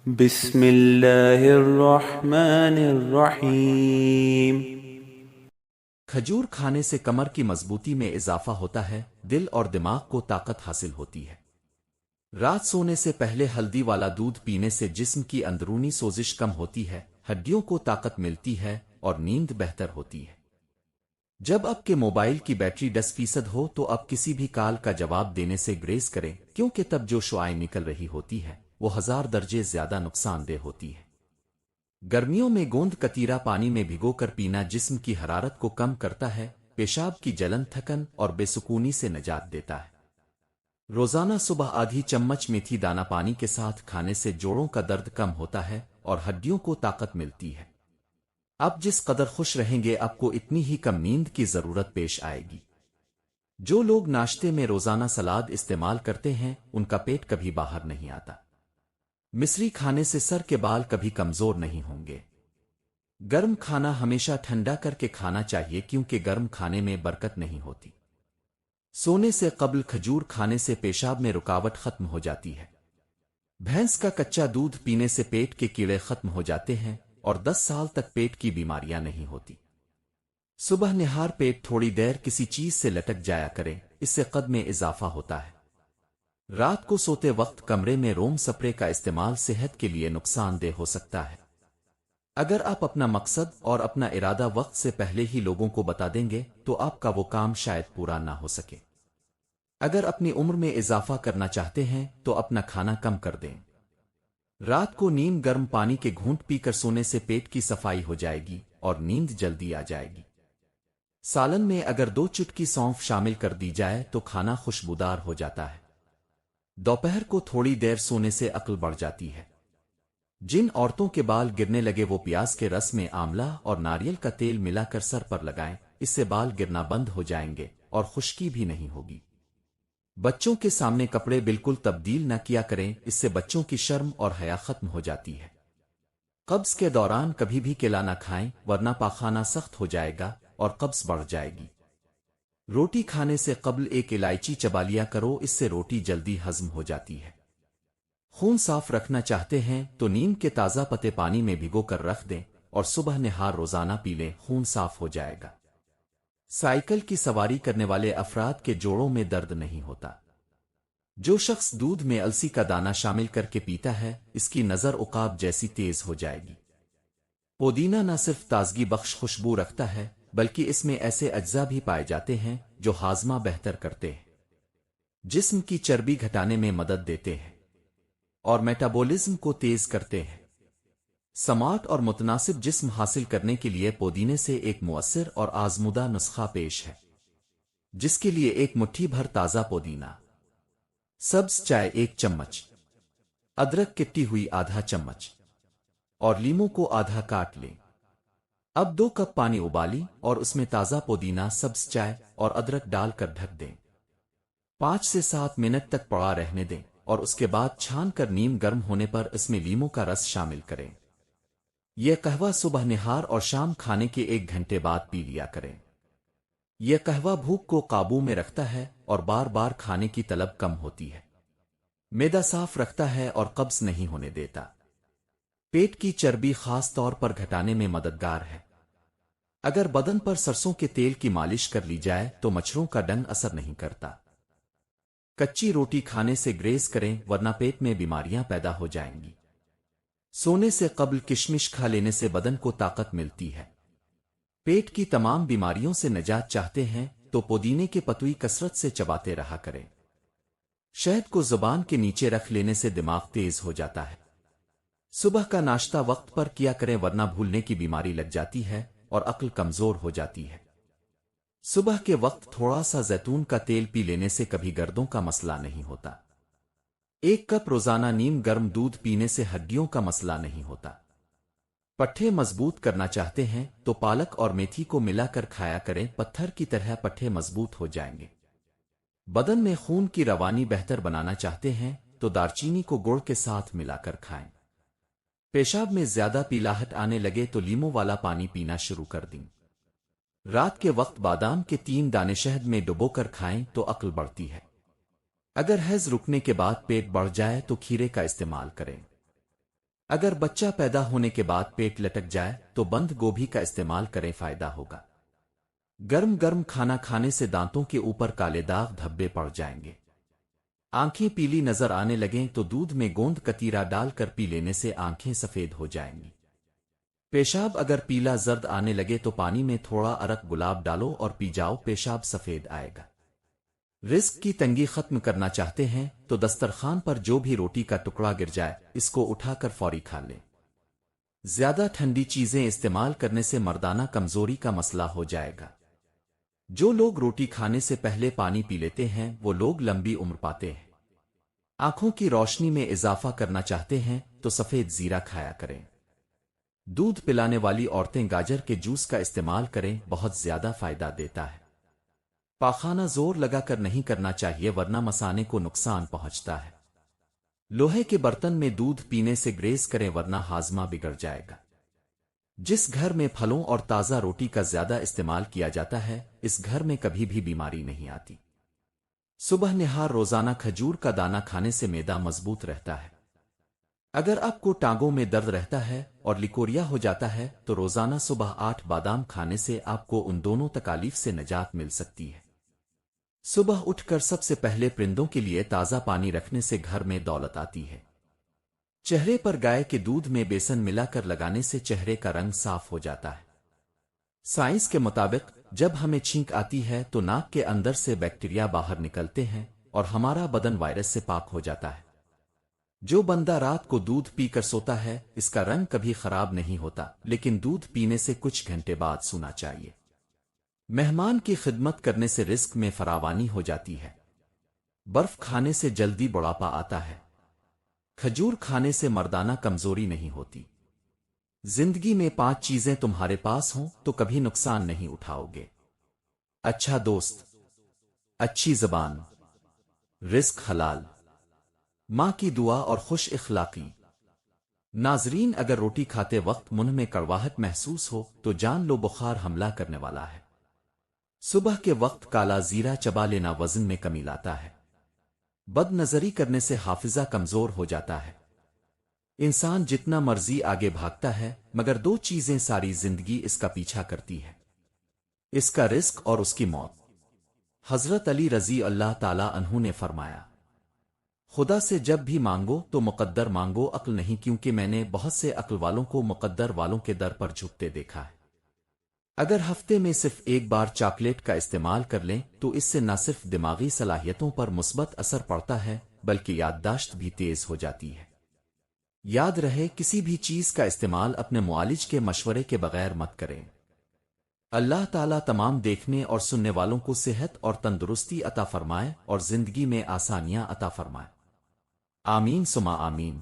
بسم اللہ الرحمن الرحیم۔ کھجور کھانے سے کمر کی مضبوطی میں اضافہ ہوتا ہے، دل اور دماغ کو طاقت حاصل ہوتی ہے۔ رات سونے سے پہلے ہلدی والا دودھ پینے سے جسم کی اندرونی سوزش کم ہوتی ہے، ہڈیوں کو طاقت ملتی ہے اور نیند بہتر ہوتی ہے۔ جب آپ کے موبائل کی بیٹری 10% ہو تو اب کسی بھی کال کا جواب دینے سے گریز کریں، کیونکہ تب جو شعاع نکل رہی ہوتی ہے وہ 1000 درجے زیادہ نقصان دہ ہوتی ہے۔ گرمیوں میں گوند کتیرا پانی میں بھگو کر پینا جسم کی حرارت کو کم کرتا ہے، پیشاب کی جلن، تھکن اور بے سکونی سے نجات دیتا ہے۔ روزانہ صبح آدھی چمچ میتھی دانہ پانی کے ساتھ کھانے سے جوڑوں کا درد کم ہوتا ہے اور ہڈیوں کو طاقت ملتی ہے۔ آپ جس قدر خوش رہیں گے آپ کو اتنی ہی کم نیند کی ضرورت پیش آئے گی۔ جو لوگ ناشتے میں روزانہ سلاد استعمال کرتے ہیں ان کا پیٹ کبھی باہر نہیں آتا۔ مصری کھانے سے سر کے بال کبھی کمزور نہیں ہوں گے۔ گرم کھانا ہمیشہ ٹھنڈا کر کے کھانا چاہیے کیونکہ گرم کھانے میں برکت نہیں ہوتی۔ سونے سے قبل کھجور کھانے سے پیشاب میں رکاوٹ ختم ہو جاتی ہے۔ بھینس کا کچا دودھ پینے سے پیٹ کے کیڑے ختم ہو جاتے ہیں اور 10 سال تک پیٹ کی بیماریاں نہیں ہوتی۔ صبح نہار پیٹ تھوڑی دیر کسی چیز سے لٹک جایا کریں، اس سے قد میں اضافہ ہوتا ہے۔ رات کو سوتے وقت کمرے میں روم سپرے کا استعمال صحت کے لیے نقصان دہ ہو سکتا ہے۔ اگر آپ اپنا مقصد اور اپنا ارادہ وقت سے پہلے ہی لوگوں کو بتا دیں گے تو آپ کا وہ کام شاید پورا نہ ہو سکے۔ اگر اپنی عمر میں اضافہ کرنا چاہتے ہیں تو اپنا کھانا کم کر دیں۔ رات کو نیم گرم پانی کے گھونٹ پی کر سونے سے پیٹ کی صفائی ہو جائے گی اور نیند جلدی آ جائے گی۔ سالن میں اگر 2 چٹکی سونف شامل کر دی جائے تو کھانا خوشبودار ہو جاتا ہے۔ دوپہر کو تھوڑی دیر سونے سے عقل بڑھ جاتی ہے۔ جن عورتوں کے بال گرنے لگے وہ پیاز کے رس میں آملہ اور ناریل کا تیل ملا کر سر پر لگائیں، اس سے بال گرنا بند ہو جائیں گے اور خشکی بھی نہیں ہوگی۔ بچوں کے سامنے کپڑے بالکل تبدیل نہ کیا کریں، اس سے بچوں کی شرم اور حیا ختم ہو جاتی ہے۔ قبض کے دوران کبھی بھی کیلا نہ کھائیں ورنہ پاخانہ سخت ہو جائے گا اور قبض بڑھ جائے گی۔ روٹی کھانے سے قبل ایک الائچی چبا لیا کرو، اس سے روٹی جلدی ہضم ہو جاتی ہے۔ خون صاف رکھنا چاہتے ہیں تو نیم کے تازہ پتے پانی میں بھگو کر رکھ دیں اور صبح نہار روزانہ پی لیں، خون صاف ہو جائے گا۔ سائیکل کی سواری کرنے والے افراد کے جوڑوں میں درد نہیں ہوتا۔ جو شخص دودھ میں السی کا دانہ شامل کر کے پیتا ہے اس کی نظر عقاب جیسی تیز ہو جائے گی۔ پودینہ نہ صرف تازگی بخش خوشبو رکھتا ہے بلکہ اس میں ایسے اجزاء بھی پائے جاتے ہیں جو ہاضمہ بہتر کرتے ہیں، جسم کی چربی گھٹانے میں مدد دیتے ہیں اور میٹابولزم کو تیز کرتے ہیں۔ سمارٹ اور متناسب جسم حاصل کرنے کے لیے پودینے سے ایک مؤثر اور آزمودہ نسخہ پیش ہے، جس کے لیے 1 مٹھی بھر تازہ پودینہ، سبز چائے 1 چمچ، ادرک کٹی ہوئی آدھا چمچ اور لیموں کو آدھا کاٹ لیں۔ اب 2 کپ پانی ابالی اور اس میں تازہ پودینہ، سبز چائے اور ادرک ڈال کر ڈھک دیں۔ 5 سے 7 منٹ تک پڑا رہنے دیں اور اس کے بعد چھان کر نیم گرم ہونے پر اس میں لیموں کا رس شامل کریں۔ یہ قہوہ صبح نہار اور شام کھانے کے 1 گھنٹے بعد پی لیا کریں۔ یہ قہوہ بھوک کو قابو میں رکھتا ہے اور بار بار کھانے کی طلب کم ہوتی ہے۔ معدہ صاف رکھتا ہے اور قبض نہیں ہونے دیتا۔ پیٹ کی چربی خاص طور پر گھٹانے میں مددگار ہے۔ اگر بدن پر سرسوں کے تیل کی مالش کر لی جائے تو مچھروں کا ڈنگ اثر نہیں کرتا۔ کچی روٹی کھانے سے گریز کریں ورنہ پیٹ میں بیماریاں پیدا ہو جائیں گی۔ سونے سے قبل کشمش کھا لینے سے بدن کو طاقت ملتی ہے۔ پیٹ کی تمام بیماریوں سے نجات چاہتے ہیں تو پودینے کے پتوئی کثرت سے چباتے رہا کریں۔ شہد کو زبان کے نیچے رکھ لینے سے دماغ تیز ہو جاتا ہے۔ صبح کا ناشتہ وقت پر کیا کریں ورنہ بھولنے کی بیماری لگ جاتی ہے اور عقل کمزور ہو جاتی ہے۔ صبح کے وقت تھوڑا سا زیتون کا تیل پی لینے سے کبھی گردوں کا مسئلہ نہیں ہوتا۔ 1 کپ روزانہ نیم گرم دودھ پینے سے ہڈیوں کا مسئلہ نہیں ہوتا۔ پٹھے مضبوط کرنا چاہتے ہیں تو پالک اور میتھی کو ملا کر کھایا کریں، پتھر کی طرح پٹھے مضبوط ہو جائیں گے۔ بدن میں خون کی روانی بہتر بنانا چاہتے ہیں تو دارچینی کو گڑ کے ساتھ ملا کر کھائیں۔ پیشاب میں زیادہ پیلاہٹ آنے لگے تو لیموں والا پانی پینا شروع کر دیں۔ رات کے وقت بادام کے 3 دانے شہد میں ڈبو کر کھائیں تو عقل بڑھتی ہے۔ اگر حیض رکنے کے بعد پیٹ بڑھ جائے تو کھیرے کا استعمال کریں۔ اگر بچہ پیدا ہونے کے بعد پیٹ لٹک جائے تو بند گوبھی کا استعمال کریں، فائدہ ہوگا۔ گرم گرم کھانا کھانے سے دانتوں کے اوپر کالے داغ دھبے پڑ جائیں گے۔ آنکھیں پیلی نظر آنے لگیں تو دودھ میں گوند کتیرا ڈال کر پی لینے سے آنکھیں سفید ہو جائیں گی۔ پیشاب اگر پیلا زرد آنے لگے تو پانی میں تھوڑا ارک گلاب ڈالو اور پی جاؤ، پیشاب سفید آئے گا۔ رزق کی تنگی ختم کرنا چاہتے ہیں تو دسترخوان پر جو بھی روٹی کا ٹکڑا گر جائے اس کو اٹھا کر فوری کھا لیں۔ زیادہ ٹھنڈی چیزیں استعمال کرنے سے مردانہ کمزوری کا مسئلہ ہو جائے گا۔ جو لوگ روٹی کھانے سے پہلے پانی پی لیتے ہیں وہ لوگ لمبی عمر پاتے ہیں۔ آنکھوں کی روشنی میں اضافہ کرنا چاہتے ہیں تو سفید زیرہ کھایا کریں۔ دودھ پلانے والی عورتیں گاجر کے جوس کا استعمال کریں، بہت زیادہ فائدہ دیتا ہے۔ پاخانہ زور لگا کر نہیں کرنا چاہیے ورنہ مثانے کو نقصان پہنچتا ہے۔ لوہے کے برتن میں دودھ پینے سے گریز کریں ورنہ ہاضمہ بگڑ جائے گا۔ جس گھر میں پھلوں اور تازہ روٹی کا زیادہ استعمال کیا جاتا ہے اس گھر میں کبھی بھی بیماری نہیں آتی۔ صبح نہار روزانہ کھجور کا دانہ کھانے سے معدہ مضبوط رہتا ہے۔ اگر آپ کو ٹانگوں میں درد رہتا ہے اور لیکوریا ہو جاتا ہے تو روزانہ صبح 8 بادام کھانے سے آپ کو ان دونوں تکالیف سے نجات مل سکتی ہے۔ صبح اٹھ کر سب سے پہلے پرندوں کے لیے تازہ پانی رکھنے سے گھر میں دولت آتی ہے۔ چہرے پر گائے کے دودھ میں بیسن ملا کر لگانے سے چہرے کا رنگ صاف ہو جاتا ہے۔ سائنس کے مطابق جب ہمیں چھینک آتی ہے تو ناک کے اندر سے بیکٹیریا باہر نکلتے ہیں اور ہمارا بدن وائرس سے پاک ہو جاتا ہے۔ جو بندہ رات کو دودھ پی کر سوتا ہے اس کا رنگ کبھی خراب نہیں ہوتا، لیکن دودھ پینے سے کچھ گھنٹے بعد سونا چاہیے۔ مہمان کی خدمت کرنے سے رزق میں فراوانی ہو جاتی ہے۔ برف کھانے سے جلدی بڑھاپا آتا ہے۔ کھجور کھانے سے مردانہ کمزوری نہیں ہوتی۔ زندگی میں 5 چیزیں تمہارے پاس ہوں تو کبھی نقصان نہیں اٹھاؤ گے۔ اچھا دوست، اچھی زبان، رزق حلال، ماں کی دعا اور خوش اخلاقی۔ ناظرین، اگر روٹی کھاتے وقت منہ میں کڑواہٹ محسوس ہو تو جان لو بخار حملہ کرنے والا ہے۔ صبح کے وقت کالا زیرہ چبا لینا وزن میں کمی لاتا ہے۔ بد نظری کرنے سے حافظہ کمزور ہو جاتا ہے۔ انسان جتنا مرضی آگے بھاگتا ہے مگر 2 چیزیں ساری زندگی اس کا پیچھا کرتی ہے، اس کا رزق اور اس کی موت۔ حضرت علی رضی اللہ تعالی عنہ نے فرمایا، خدا سے جب بھی مانگو تو مقدر مانگو، عقل نہیں، کیونکہ میں نے بہت سے عقل والوں کو مقدر والوں کے در پر جھکتے دیکھا ہے۔ اگر ہفتے میں صرف ایک بار چاکلیٹ کا استعمال کر لیں تو اس سے نہ صرف دماغی صلاحیتوں پر مثبت اثر پڑتا ہے بلکہ یادداشت بھی تیز ہو جاتی ہے۔ یاد رہے، کسی بھی چیز کا استعمال اپنے معالج کے مشورے کے بغیر مت کریں۔ اللہ تعالیٰ تمام دیکھنے اور سننے والوں کو صحت اور تندرستی عطا فرمائے اور زندگی میں آسانیاں عطا فرمائے۔ آمین ثم آمین۔